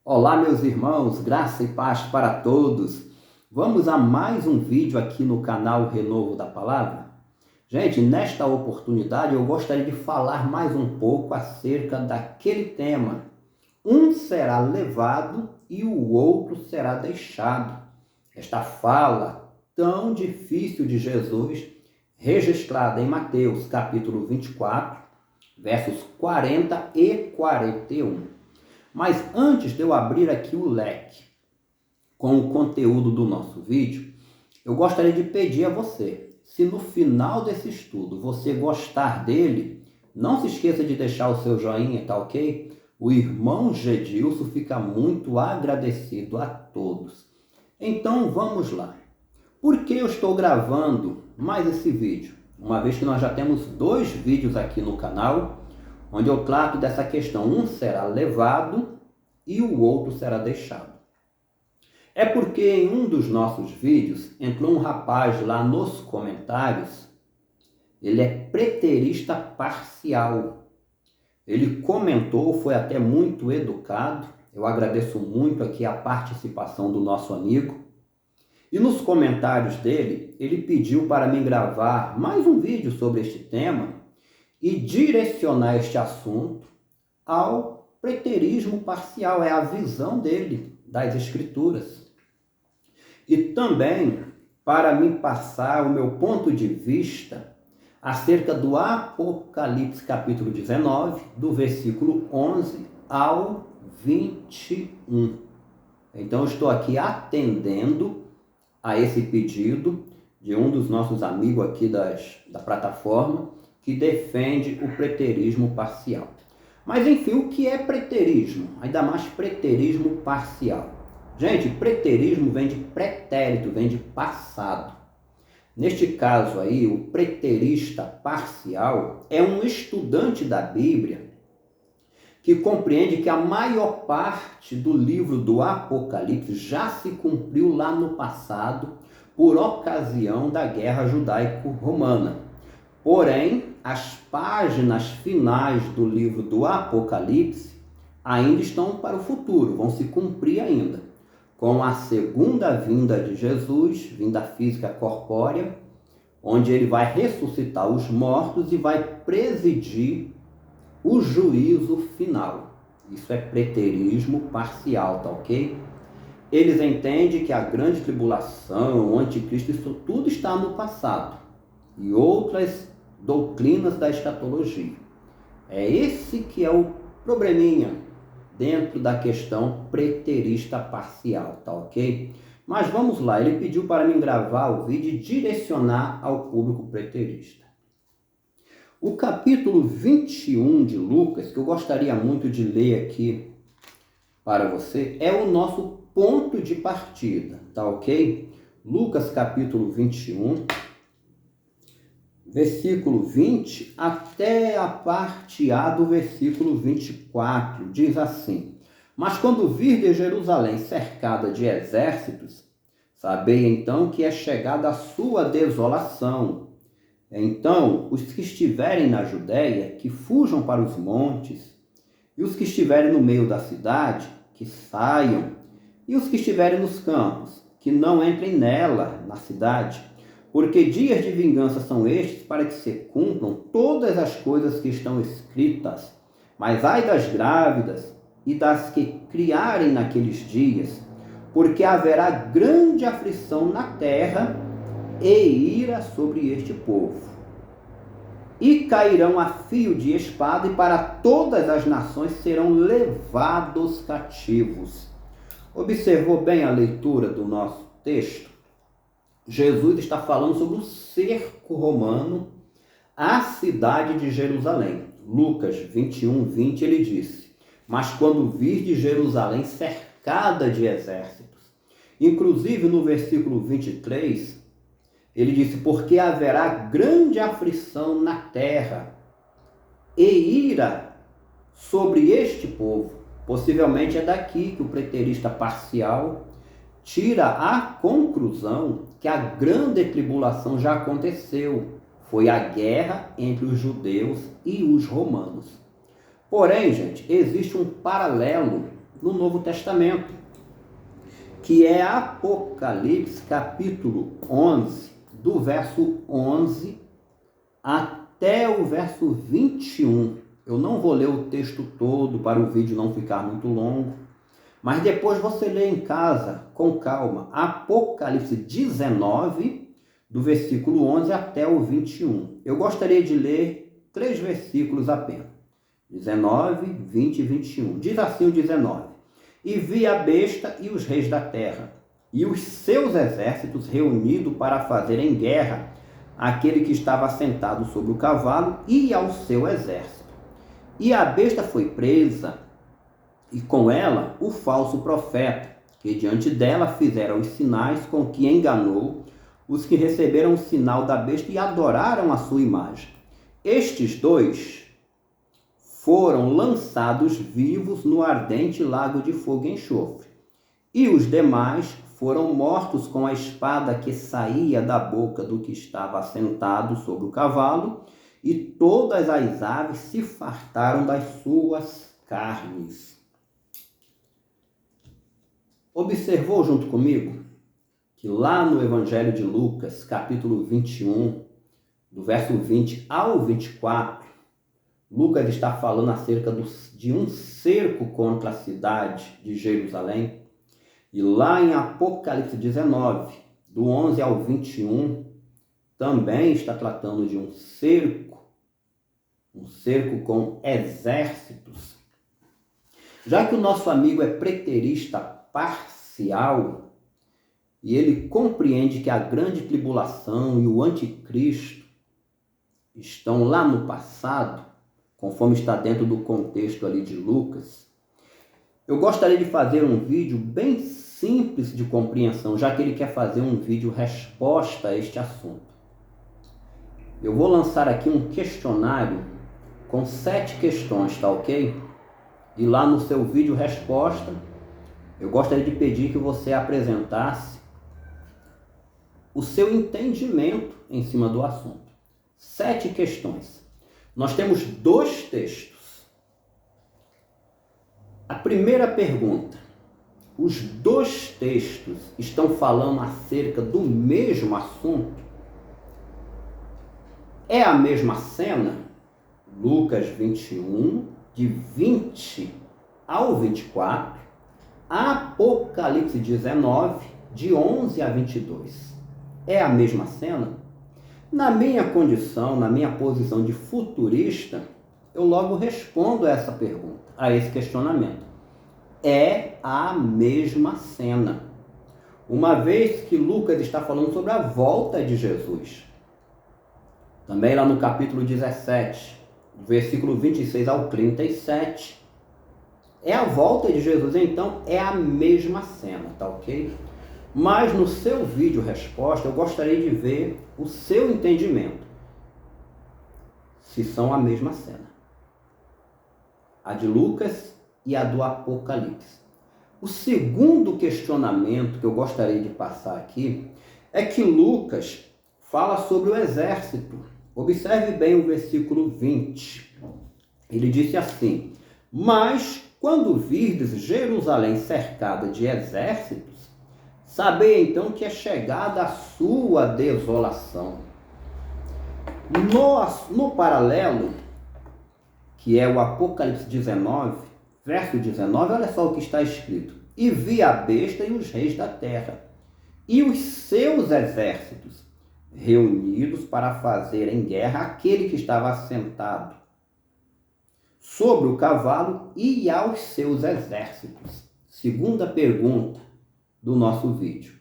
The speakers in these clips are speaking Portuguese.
Olá, meus irmãos, graça e paz para todos. Vamos a mais um vídeo aqui no canal Renovo da Palavra. Gente, nesta oportunidade eu gostaria de falar mais um pouco acerca daquele tema. Um será levado e o outro será deixado. Esta fala tão difícil de Jesus, registrada em Mateus capítulo 24, versos 40 e 41. Mas antes de eu abrir aqui o leque com o conteúdo do nosso vídeo, eu gostaria de pedir a você, se no final desse estudo você gostar dele, não se esqueça de deixar o seu joinha, tá ok? O irmão Gedilson fica muito agradecido a todos. Então vamos lá. Por que eu estou gravando mais esse vídeo? Uma vez que nós já temos 2 vídeos aqui no canal, onde eu trato dessa questão, um será levado e o outro será deixado. É porque em um dos nossos vídeos entrou um rapaz lá nos comentários, ele é preterista parcial. Ele comentou, foi até muito educado, eu agradeço muito aqui a participação do nosso amigo. E nos comentários dele, ele pediu para mim gravar mais um vídeo sobre este tema e direcionar este assunto ao preterismo parcial, é a visão dele das Escrituras. E também para me passar o meu ponto de vista acerca do Apocalipse capítulo 19, do versículo 11 ao 21. Então eu estou aqui atendendo a esse pedido de um dos nossos amigos aqui da plataforma, que defende o preterismo parcial. Mas enfim, o que é preterismo? Ainda mais preterismo parcial. Gente, preterismo vem de pretérito, vem de passado. Neste caso aí, o preterista parcial é um estudante da Bíblia que compreende que a maior parte do livro do Apocalipse já se cumpriu lá no passado por ocasião da Guerra Judaico-Romana. Porém, as páginas finais do livro do Apocalipse ainda estão para o futuro, vão se cumprir ainda, com a segunda vinda de Jesus, vinda física corpórea, onde ele vai ressuscitar os mortos e vai presidir o juízo final. Isso é preterismo parcial, tá ok? Eles entendem que a grande tribulação, o anticristo, isso tudo está no passado. E outras doutrinas da escatologia. É esse que é o probleminha dentro da questão preterista parcial, tá ok? Mas vamos lá, ele pediu para mim gravar o vídeo e direcionar ao público preterista. O capítulo 21 de Lucas, que eu gostaria muito de ler aqui para você, é o nosso ponto de partida, tá ok? Lucas capítulo 21, versículo 20 até a parte A do versículo 24, diz assim: Mas quando virdes Jerusalém cercada de exércitos, sabei então que é chegada a sua desolação. Então, os que estiverem na Judéia, que fujam para os montes, e os que estiverem no meio da cidade, que saiam, e os que estiverem nos campos, que não entrem nela, na cidade, porque dias de vingança são estes para que se cumpram todas as coisas que estão escritas. Mas ai das grávidas e das que criarem naqueles dias, porque haverá grande aflição na terra e ira sobre este povo. E cairão a fio de espada, e para todas as nações serão levados cativos. Observou bem a leitura do nosso texto? Jesus está falando sobre o cerco romano à cidade de Jerusalém. Lucas 21, 20, ele disse: Mas quando virdes Jerusalém cercada de exércitos. Inclusive no versículo 23, ele disse: Porque haverá grande aflição na terra e ira sobre este povo. Possivelmente é daqui que o preterista parcial tira a conclusão que a grande tribulação já aconteceu. Foi a guerra entre os judeus e os romanos. Porém, gente, existe um paralelo no Novo Testamento, que é Apocalipse, capítulo 11, do verso 11 até o verso 21. Eu não vou ler o texto todo para o vídeo não ficar muito longo, mas depois você lê em casa, com calma, Apocalipse 19, do versículo 11 até o 21. Eu gostaria de ler 3 versículos apenas. 19, 20 e 21. Diz assim o 19. E vi a besta e os reis da terra, e os seus exércitos reunidos para fazerem guerra àquele que estava sentado sobre o cavalo e ao seu exército. E a besta foi presa, e com ela o falso profeta, que diante dela fizera os sinais com que enganou os que receberam o sinal da besta e adoraram a sua imagem. Estes dois foram lançados vivos no ardente lago de fogo e enxofre, e os demais foram mortos com a espada que saía da boca do que estava assentado sobre o cavalo, e todas as aves se fartaram das suas carnes. Observou junto comigo que lá no Evangelho de Lucas, capítulo 21, do verso 20 ao 24, Lucas está falando acerca de um cerco contra a cidade de Jerusalém. E lá em Apocalipse 19, do 11 ao 21, também está tratando de um cerco com exércitos. Já que o nosso amigo é preterista parcial, e ele compreende que a grande tribulação e o anticristo estão lá no passado, conforme está dentro do contexto ali de Lucas, eu gostaria de fazer um vídeo bem simples de compreensão, já que ele quer fazer um vídeo resposta a este assunto. Eu vou lançar aqui um questionário com 7 questões, tá ok? E lá no seu vídeo resposta, eu gostaria de pedir que você apresentasse o seu entendimento em cima do assunto. 7 questões. Nós temos 2 textos. A primeira pergunta: os 2 textos estão falando acerca do mesmo assunto? É a mesma cena? Lucas 21, de 20 ao 24, Apocalipse 19, de 11 a 22. É a mesma cena? Na minha condição, na minha posição de futurista, eu logo respondo a essa pergunta, a esse questionamento. É a mesma cena. Uma vez que Lucas está falando sobre a volta de Jesus. Também lá no capítulo 17, versículo 26 ao 37, é a volta de Jesus, então é a mesma cena, tá ok? Mas no seu vídeo resposta, eu gostaria de ver o seu entendimento, se são a mesma cena. A de Lucas e a do Apocalipse. O segundo questionamento que eu gostaria de passar aqui é que Lucas fala sobre o exército. Observe bem o versículo 20. Ele disse assim: mas quando virdes Jerusalém cercada de exércitos, sabei então que é chegada a sua desolação. No paralelo, que é o Apocalipse 19, verso 19, olha só o que está escrito: e vi a besta e os reis da terra, e os seus exércitos, reunidos para fazerem guerra àquele que estava assentado sobre o cavalo e aos seus exércitos. Segunda pergunta do nosso vídeo: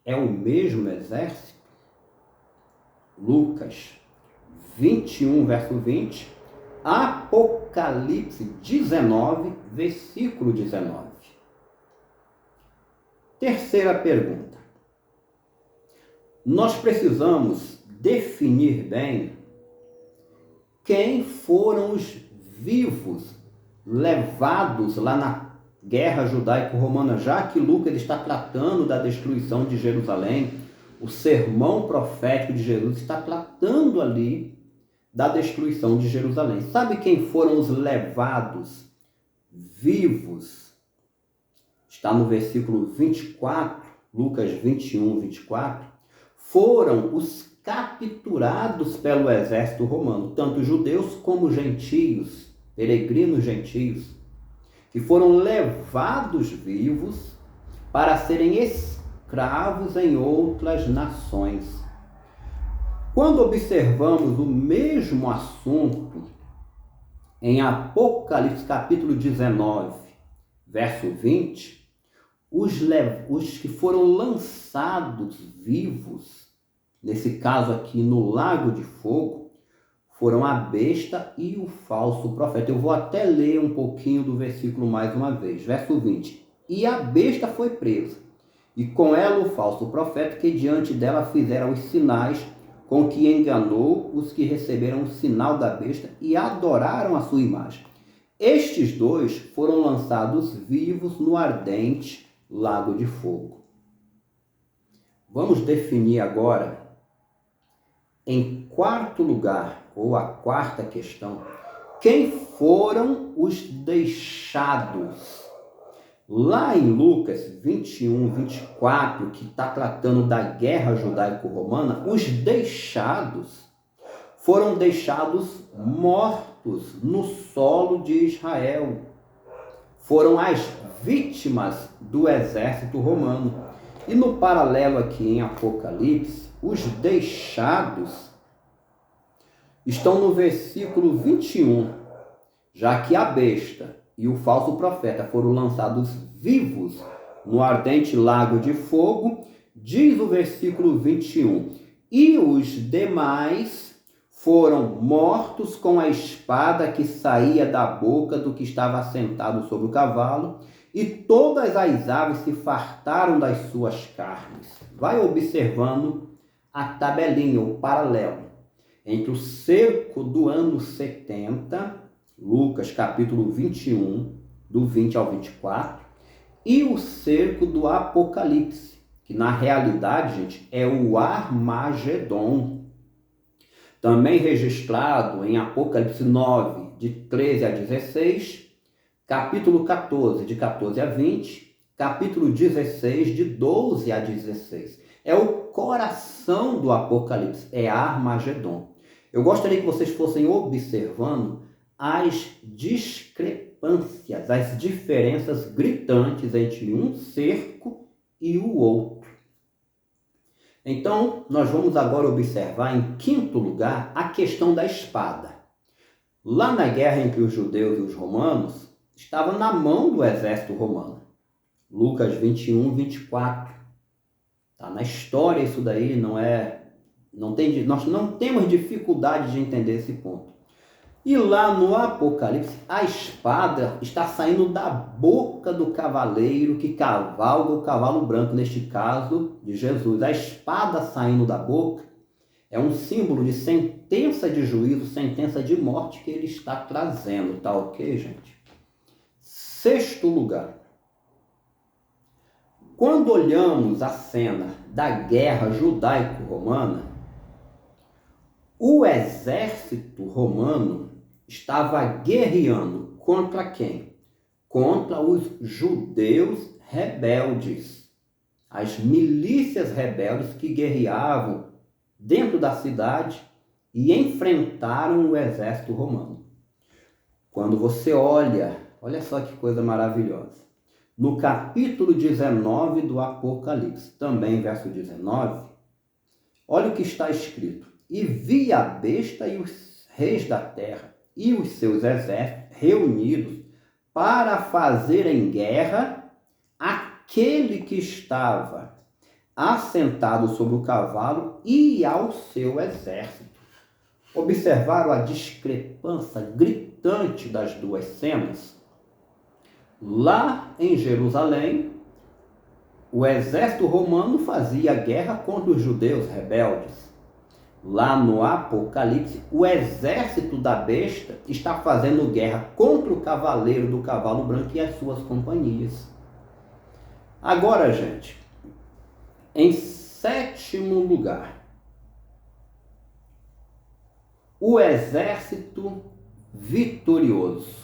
é o mesmo exército? Lucas 21, verso 20, Apocalipse 19, versículo 19. Terceira pergunta: nós precisamos definir bem quem foram os vivos levados lá na guerra judaico-romana, já que Lucas está tratando da destruição de Jerusalém. O sermão profético de Jesus está tratando ali da destruição de Jerusalém. Sabe quem foram os levados vivos, está no versículo 24, Lucas 21, 24, foram os capturados pelo exército romano, tanto judeus como gentios, peregrinos gentios, que foram levados vivos para serem escravos em outras nações. Quando observamos o mesmo assunto em Apocalipse capítulo 19, verso 20, os que foram lançados vivos, nesse caso aqui no lago de fogo, foram a besta e o falso profeta. Eu vou até ler um pouquinho do versículo mais uma vez. Verso 20. E a besta foi presa, e com ela o falso profeta, que diante dela fizeram os sinais com que enganou os que receberam o sinal da besta e adoraram a sua imagem. Estes dois foram lançados vivos no ardente lago de fogo. Vamos definir agora, em quarto lugar, ou a quarta questão, quem foram os deixados? Lá em Lucas 21, 24, que está tratando da guerra judaico-romana, os deixados foram deixados mortos no solo de Israel. Foram as vítimas do exército romano. E no paralelo aqui em Apocalipse, os deixados estão no versículo 21, já que a besta e o falso profeta foram lançados vivos no ardente lago de fogo, diz o versículo 21, e os demais foram mortos com a espada que saía da boca do que estava sentado sobre o cavalo, e todas as aves se fartaram das suas carnes. Vai observando a tabelinha, o paralelo entre o cerco do ano 70, Lucas capítulo 21, do 20 ao 24, e o cerco do Apocalipse, que na realidade, gente, é o Armagedon. Também registrado em Apocalipse 9, de 13 a 16, capítulo 14, de 14 a 20, capítulo 16, de 12 a 16. É o coração do Apocalipse, é Armagedon. Eu gostaria que vocês fossem observando as discrepâncias, as diferenças gritantes entre um cerco e o outro. Então, nós vamos agora observar, em quinto lugar, a questão da espada. Lá na guerra entre os judeus e os romanos, estava na mão do exército romano. Lucas 21, 24. Está na história isso daí, nós não temos dificuldade de entender esse ponto. E lá no Apocalipse, a espada está saindo da boca do cavaleiro que cavalga o cavalo branco, neste caso de Jesus. A espada saindo da boca é um símbolo de sentença de juízo, sentença de morte que ele está trazendo, tá ok, gente? Sexto lugar. Quando olhamos a cena da guerra judaico-romana, o exército romano estava guerreando contra quem? Contra os judeus rebeldes, as milícias rebeldes que guerreavam dentro da cidade e enfrentaram o exército romano. Quando você olha só que coisa maravilhosa. No capítulo 19 do Apocalipse, também verso 19, olha o que está escrito. E vi a besta e os reis da terra e os seus exércitos reunidos para fazerem guerra àquele que estava assentado sobre o cavalo e ao seu exército. Observaram a discrepância gritante das duas cenas? Lá em Jerusalém, o exército romano fazia guerra contra os judeus rebeldes. Lá no Apocalipse, o exército da besta está fazendo guerra contra o cavaleiro do cavalo branco e as suas companhias. Agora, gente, em sétimo lugar, o exército vitorioso.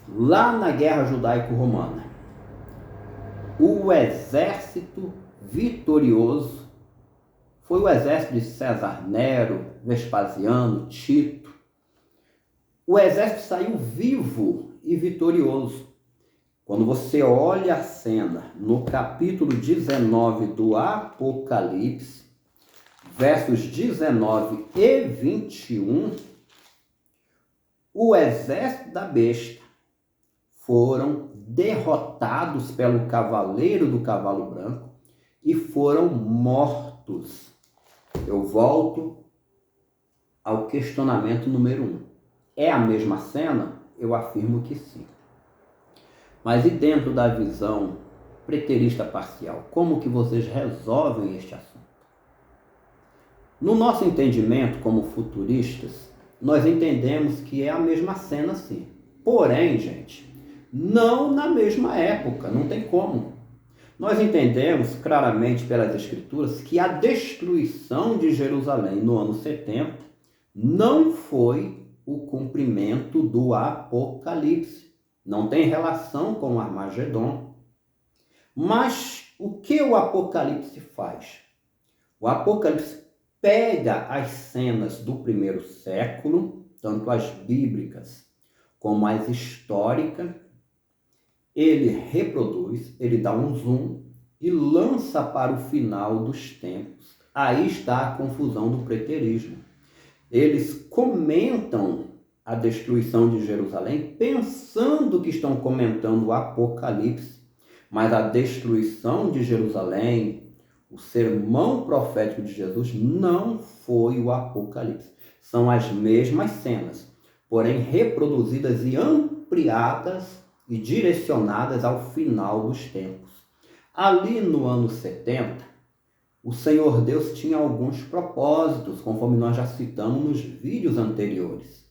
Lá na Guerra Judaico-Romana, o exército vitorioso foi o exército de César Nero, Vespasiano, Tito. O exército saiu vivo e vitorioso. Quando você olha a cena no capítulo 19 do Apocalipse, versos 19 e 21, o exército da besta foram derrotados pelo cavaleiro do cavalo branco e foram mortos. Eu volto ao questionamento número 1. É a mesma cena? Eu afirmo que sim. Mas e dentro da visão preterista parcial, como que vocês resolvem este assunto? No nosso entendimento como futuristas, nós entendemos que é a mesma cena sim. Porém, gente, não na mesma época, não tem como. Nós entendemos claramente pelas Escrituras que a destruição de Jerusalém no ano 70 não foi o cumprimento do Apocalipse. Não tem relação com o Armagedon. Mas o que o Apocalipse faz? O Apocalipse pega as cenas do primeiro século, tanto as bíblicas como as históricas, ele reproduz, ele dá um zoom e lança para o final dos tempos. Aí está a confusão do preterismo. Eles comentam a destruição de Jerusalém pensando que estão comentando o Apocalipse, mas a destruição de Jerusalém, o sermão profético de Jesus, não foi o Apocalipse. São as mesmas cenas, porém reproduzidas e ampliadas e direcionadas ao final dos tempos. Ali no ano 70, o Senhor Deus tinha alguns propósitos, conforme nós já citamos nos vídeos anteriores.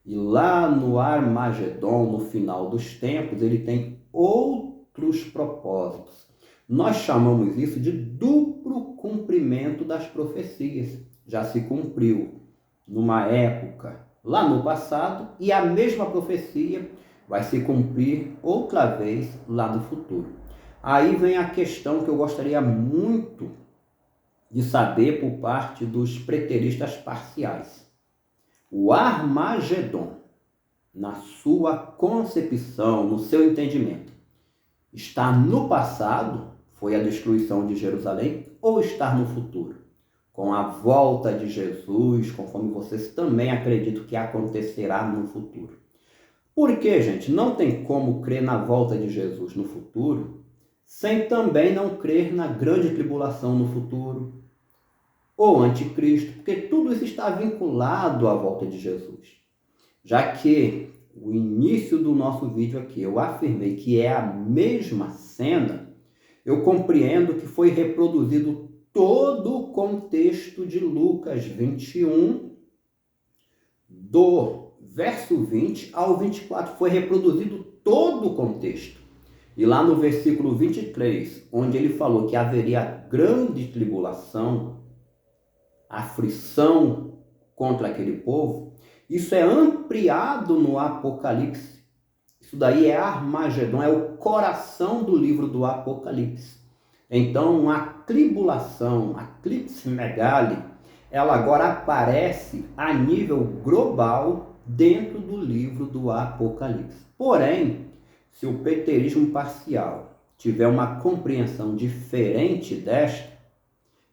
E lá no Armagedon, no final dos tempos, ele tem outros propósitos. Nós chamamos isso de duplo cumprimento das profecias. Já se cumpriu numa época lá no passado e a mesma profecia vai se cumprir outra vez lá no futuro. Aí vem a questão que eu gostaria muito de saber por parte dos preteristas parciais. O Armagedon, na sua concepção, no seu entendimento, está no passado, foi a destruição de Jerusalém, ou está no futuro? Com a volta de Jesus, conforme vocês também acreditam que acontecerá no futuro. Por que, gente? Não tem como crer na volta de Jesus no futuro sem também não crer na grande tribulação no futuro, ou anticristo, porque tudo isso está vinculado à volta de Jesus. Já que o início do nosso vídeo aqui eu afirmei que é a mesma cena, eu compreendo que foi reproduzido todo o contexto de Lucas 21, do verso 20 ao 24, foi reproduzido todo o contexto. E lá no versículo 23, onde ele falou que haveria grande tribulação, aflição contra aquele povo, isso é ampliado no Apocalipse. Isso daí é Armagedon, é o coração do livro do Apocalipse. Então, a tribulação, a Clipse Megali, ela agora aparece a nível global dentro do livro do Apocalipse. Porém, se o preterismo parcial tiver uma compreensão diferente desta,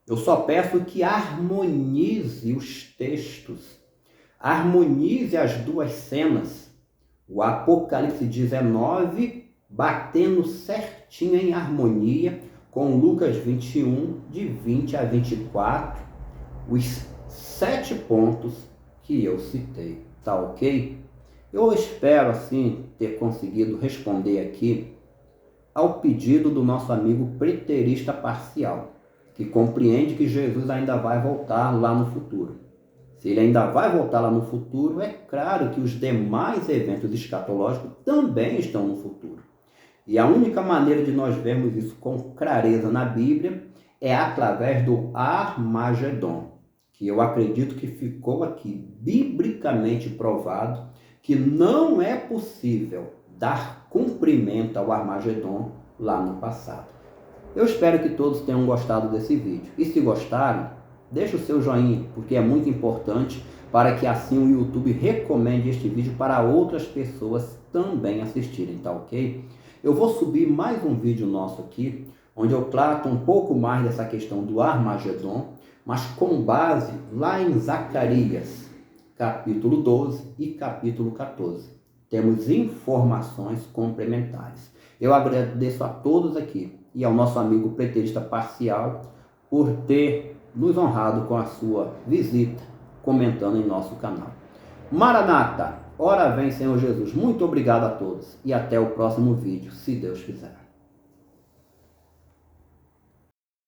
eu só peço que harmonize os textos, harmonize as duas cenas. O Apocalipse 19 batendo certinho em harmonia com Lucas 21, de 20 a 24, os 7 pontos que eu citei. Tá ok? Eu espero, assim, ter conseguido responder aqui ao pedido do nosso amigo preterista parcial, que compreende que Jesus ainda vai voltar lá no futuro. Se ele ainda vai voltar lá no futuro, é claro que os demais eventos escatológicos também estão no futuro. E a única maneira de nós vermos isso com clareza na Bíblia é através do Armagedon, que eu acredito que ficou aqui biblicamente provado que não é possível dar cumprimento ao Armagedon lá no passado. Eu espero que todos tenham gostado desse vídeo. E se gostarem, deixa o seu joinha, porque é muito importante para que assim o YouTube recomende este vídeo para outras pessoas também assistirem, tá ok? Eu vou subir mais um vídeo nosso aqui, onde eu trato um pouco mais dessa questão do Armagedon, mas com base lá em Zacarias, capítulo 12 e capítulo 14. Temos informações complementares. Eu agradeço a todos aqui e ao nosso amigo preterista parcial por ter nos honrado com a sua visita, comentando em nosso canal. Maranata, ora vem Senhor Jesus. Muito obrigado a todos e até o próximo vídeo, se Deus quiser.